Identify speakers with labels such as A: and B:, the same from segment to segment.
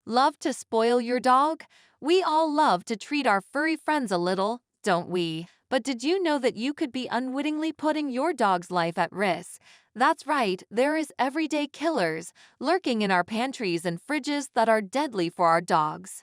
A: Love to spoil your dog? We all love to treat our furry friends a little, don't we? But did you know that you could be unwittingly putting your dog's life at risk? That's right, there is everyday killers lurking in our pantries and fridges that are deadly for our dogs.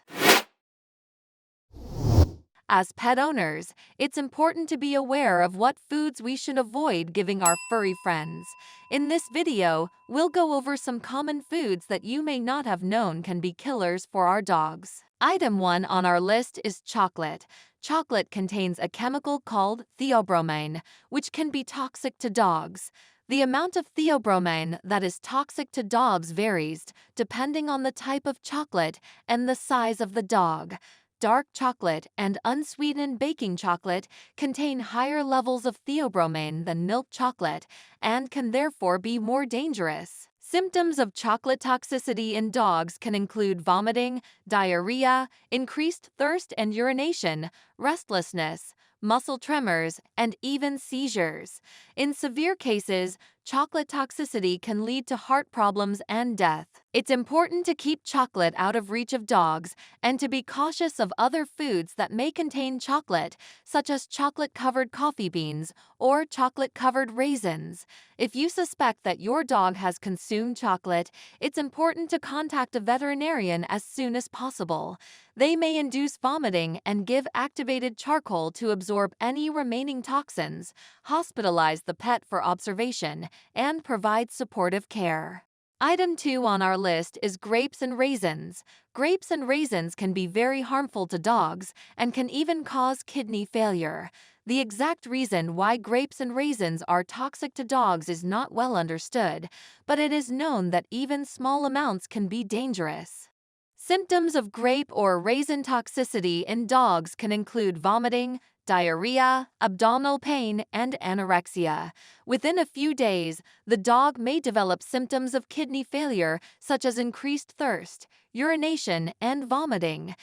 A: As pet owners, it's important to be aware of what foods we should avoid giving our furry friends. In this video, we'll go over some common foods that you may not have known can be killers for our dogs. Item 1 on our list is chocolate. Chocolate contains a chemical called theobromine, which can be toxic to dogs. The amount of theobromine that is toxic to dogs varies depending on the type of chocolate and the size of the dog. Dark chocolate and unsweetened baking chocolate contain higher levels of theobromine than milk chocolate and can therefore be more dangerous. Symptoms of chocolate toxicity in dogs can include vomiting, diarrhea, increased thirst and urination, restlessness, muscle tremors, and even seizures. In severe cases, chocolate toxicity can lead to heart problems and death. It's important to keep chocolate out of reach of dogs and to be cautious of other foods that may contain chocolate, such as chocolate-covered coffee beans or chocolate-covered raisins. If you suspect that your dog has consumed chocolate, it's important to contact a veterinarian as soon as possible. They may induce vomiting and give activated charcoal to absorb any remaining toxins, hospitalize the pet for observation, and provide supportive care. Item 2 on our list is grapes and raisins. Grapes and raisins can be very harmful to dogs and can even cause kidney failure. The exact reason why grapes and raisins are toxic to dogs is not well understood, but it is known that even small amounts can be dangerous. Symptoms of grape or raisin toxicity in dogs can include vomiting, diarrhea, abdominal pain, and anorexia. Within a few days, the dog may develop symptoms of kidney failure such as increased thirst, urination, and vomiting.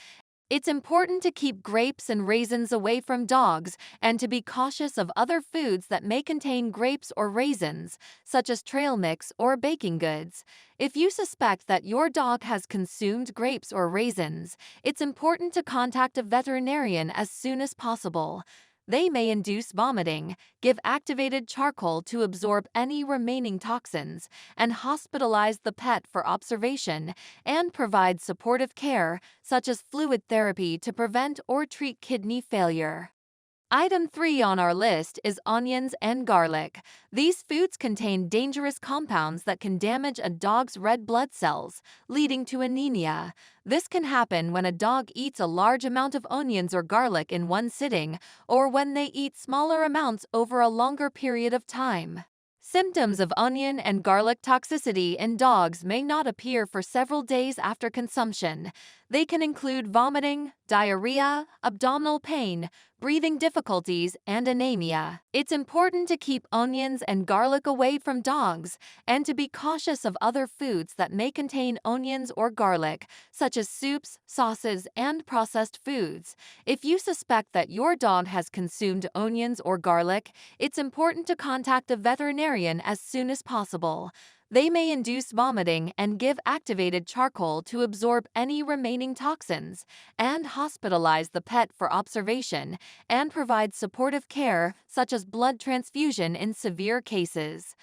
A: It's important to keep grapes and raisins away from dogs and to be cautious of other foods that may contain grapes or raisins, such as trail mix or baking goods. If you suspect that your dog has consumed grapes or raisins, it's important to contact a veterinarian as soon as possible. They may induce vomiting, give activated charcoal to absorb any remaining toxins, and hospitalize the pet for observation, and provide supportive care, such as fluid therapy to prevent or treat kidney failure. Item 3 on our list is onions and garlic. These foods contain dangerous compounds that can damage a dog's red blood cells, leading to anemia. This can happen when a dog eats a large amount of onions or garlic in one sitting, or when they eat smaller amounts over a longer period of time. Symptoms of onion and garlic toxicity in dogs may not appear for several days after consumption. They can include vomiting, diarrhea, abdominal pain, breathing difficulties, and anemia. It's important to keep onions and garlic away from dogs and to be cautious of other foods that may contain onions or garlic, such as soups, sauces, and processed foods. If you suspect that your dog has consumed onions or garlic, it's important to contact a veterinarian as soon as possible. They may induce vomiting and give activated charcoal to absorb any remaining toxins, and hospitalize the pet for observation, and provide supportive care, such as blood transfusion in severe cases.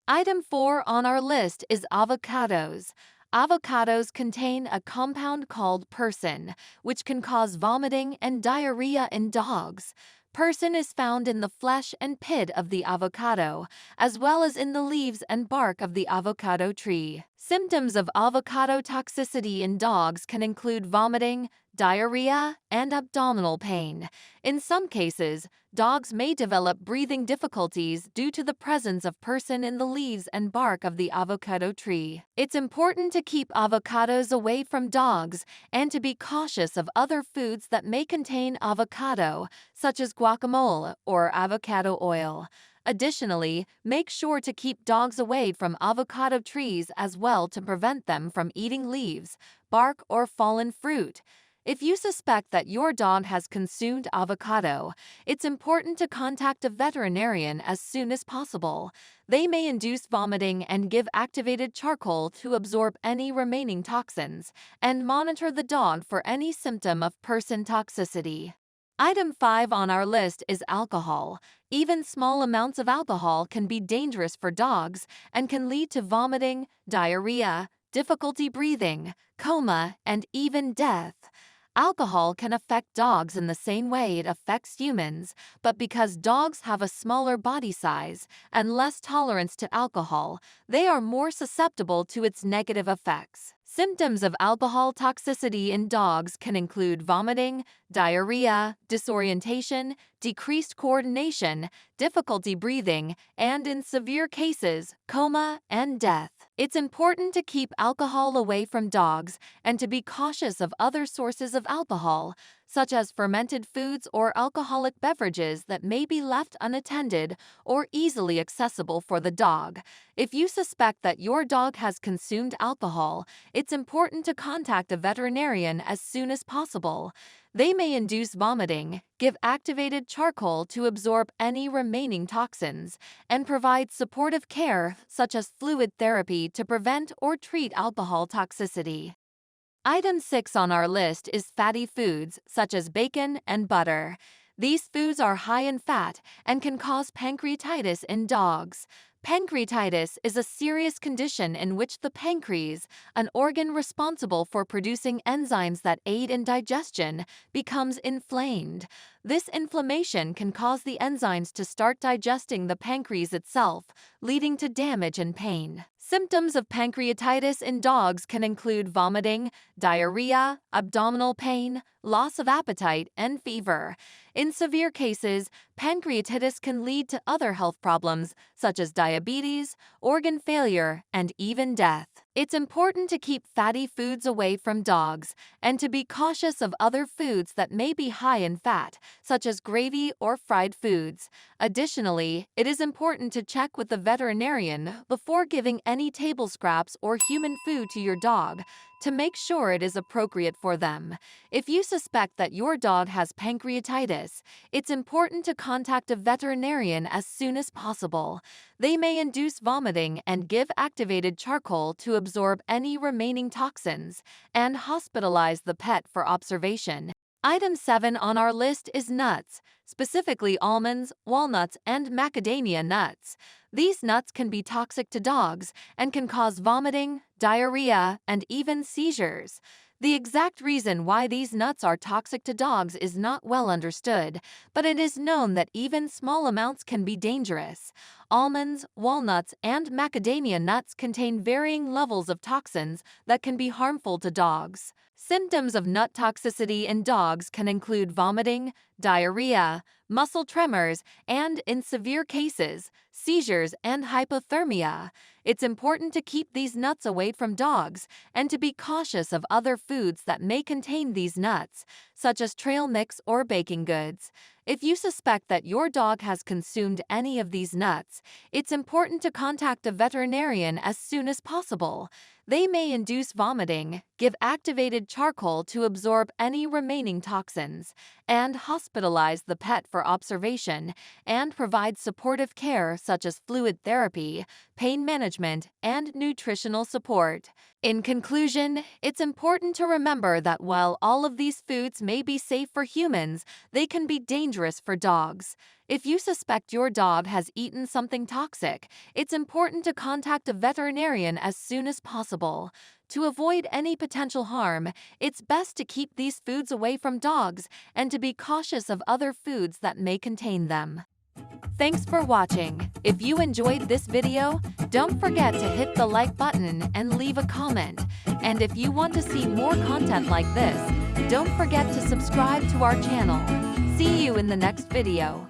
A: Item 4 on our list is avocados. Avocados contain a compound called persin, which can cause vomiting and diarrhea in dogs. Persin is found in the flesh and pit of the avocado, as well as in the leaves and bark of the avocado tree. Symptoms of avocado toxicity in dogs can include vomiting, diarrhea, and abdominal pain. In some cases, dogs may develop breathing difficulties due to the presence of persin in the leaves and bark of the avocado tree. It's important to keep avocados away from dogs and to be cautious of other foods that may contain avocado, such as guacamole or avocado oil. Additionally, make sure to keep dogs away from avocado trees as well to prevent them from eating leaves, bark, or fallen fruit. If you suspect that your dog has consumed avocado, it's important to contact a veterinarian as soon as possible. They may induce vomiting and give activated charcoal to absorb any remaining toxins, and monitor the dog for any symptom of persin toxicity. Item 5 on our list is alcohol. Even small amounts of alcohol can be dangerous for dogs and can lead to vomiting, diarrhea, difficulty breathing, coma, and even death. Alcohol can affect dogs in the same way it affects humans, but because dogs have a smaller body size and less tolerance to alcohol, they are more susceptible to its negative effects. Symptoms of alcohol toxicity in dogs can include vomiting, diarrhea, disorientation, decreased coordination, difficulty breathing, and in severe cases, coma and death. It's important to keep alcohol away from dogs and to be cautious of other sources of alcohol, such as fermented foods or alcoholic beverages that may be left unattended or easily accessible for the dog. If you suspect that your dog has consumed alcohol, it's important to contact a veterinarian as soon as possible. They may induce vomiting, give activated charcoal to absorb any remaining toxins, and provide supportive care such as fluid therapy to prevent or treat alcohol toxicity. Item 6 on our list is fatty foods such as bacon and butter. These foods are high in fat and can cause pancreatitis in dogs. Pancreatitis is a serious condition in which the pancreas, an organ responsible for producing enzymes that aid in digestion, becomes inflamed. This inflammation can cause the enzymes to start digesting the pancreas itself, leading to damage and pain. Symptoms of pancreatitis in dogs can include vomiting, diarrhea, abdominal pain, loss of appetite, and fever. In severe cases, pancreatitis can lead to other health problems such as diabetes, organ failure, and even death. It's important to keep fatty foods away from dogs and to be cautious of other foods that may be high in fat, such as gravy or fried foods. Additionally, it is important to check with the veterinarian before giving any table scraps or human food to your dog to make sure it is appropriate for them. If you suspect that your dog has pancreatitis, it's important to contact a veterinarian as soon as possible. They may induce vomiting and give activated charcoal to absorb any remaining toxins, and hospitalize the pet for observation. Item 7 on our list is nuts, specifically almonds, walnuts, and macadamia nuts. These nuts can be toxic to dogs and can cause vomiting, diarrhea, and even seizures. The exact reason why these nuts are toxic to dogs is not well understood, but it is known that even small amounts can be dangerous. Almonds, walnuts, and macadamia nuts contain varying levels of toxins that can be harmful to dogs. Symptoms of nut toxicity in dogs can include vomiting, diarrhea, muscle tremors, and, in severe cases, seizures and hypothermia. It's important to keep these nuts away from dogs and to be cautious of other foods that may contain these nuts, such as trail mix or baking goods. If you suspect that your dog has consumed any of these nuts, it's important to contact a veterinarian as soon as possible. They may induce vomiting, give activated charcoal to absorb any remaining toxins, and hospitalize the pet for observation, and provide supportive care such as fluid therapy, pain management, and nutritional support. In conclusion, it's important to remember that while all of these foods may be safe for humans, they can be dangerous for dogs. If you suspect your dog has eaten something toxic, it's important to contact a veterinarian as soon as possible. To avoid any potential harm, it's best to keep these foods away from dogs and to be cautious of other foods that may contain them. Thanks for watching. If you enjoyed this video, don't forget to hit the like button and leave a comment. And if you want to see more content like this, don't forget to subscribe to our channel. See you in the next video.